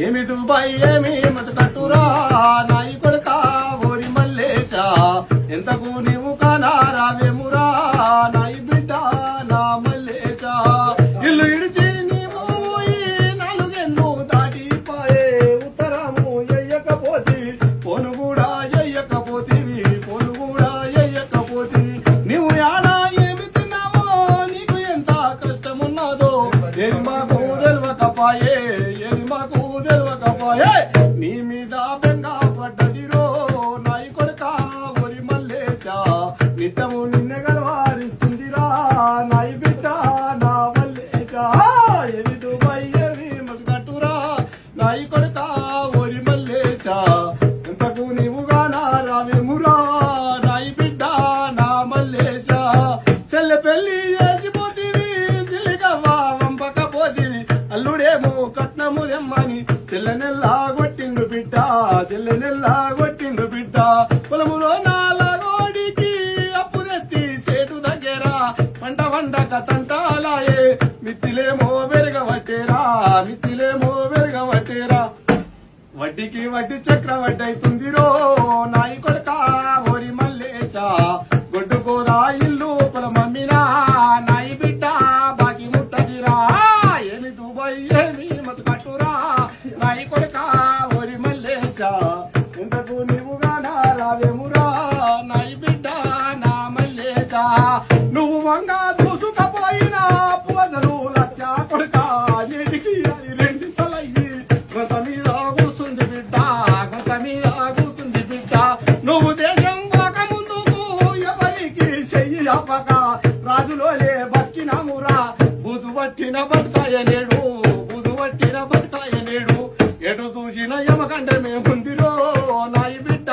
ఏమి దుబాయ్ ఏమి మసకట్టురా నాయి కొడుకా ఓరి మల్లేశా ఎంతకు నీవు కానా రావేమురా నాయి బిడ్డ నా మల్లేశా ఇల్లు ఇడిచి నీవు ఈ నాలుగెన్ను దాటిపాయే ఉత్తరము ఎయ్యకపోతి పోను కూడా ఎయ్యకపోతివి పోను కూడా ఎయ్యకపోతివి నీవు యాడా ఏమి తిన్నావో నీకు ఎంత కష్టమున్నదో ఏది మాకు తెలవకపాయే ఏది మాకు తెలవకపాయే నీ మీద బెంగ పడ్డదిరో నాయి కొడుకా ఒరి మల్లేశా నిత్యము నిన్న గలవారిస్తుందిరా నాయి బిడ్డ నా మల్లేశా ఏమి దుబాయ్ ఏమి మసకట్టురా నాయి కొడుకా ఒరి మల్లేశా ఎంతకు నీవుగా నా రావేమురా నాయి బిడ్డ నా మల్లేశా చెల్లె పెళ్లి చేసిపోతీవి సిల్లిగవ్వా వంపకపోతీవి అల్లుడేమో కట్నము దెమ్మని చెల్లెనెల్లా కొట్టిండు బిడ్డ చెల్లెనెల్లా కొట్టిండు బిడ్డ పొలములో నాలగోడికి అప్పు తెత్తి సేటు దగ్గర పంట వండక తంటాలాయే మిత్తిలేమో వెరగబట్టేరా మిత్తిలేమో వెరగబట్టేరా వడ్డీకి వడ్డీ చక్రవడ్డీ అవుతుందిరో నాయి కొడుకా ఓరి మల్లేశా గొడ్డుకోదా ఇల్లు పొలమమ్మినా నాయి బిడ్డ బాకి ముట్టదిరా ఏమి దుబాయ్ ఏమి మసకట్టురా నాయి కొడుకా ఓరి మల్లేశా ఎంతకు నీవుగా నా రావేమురా నాయి బిడ్డ నా మల్లేశా నువ్వు వంగా దూసుకపోయినా పువజలు లచ్చ కొడుకా నీటికి అది రెండింతలయ్యి గత మీద కూర్చుంది బిడ్డ గత మీద కూర్చుంది బిడ్డ నువ్వు దేశం పోక ముందుకు ఎవరికి చెయ్యి అప్పక రాజులోలే బతికినామురా బుజు పట్టిన బతుకాయ నేడు బుజు పట్టిన బతుకాయ నేడు ఎటు చూసిన యమకంటే మేముందిరో నాయి బిడ్డ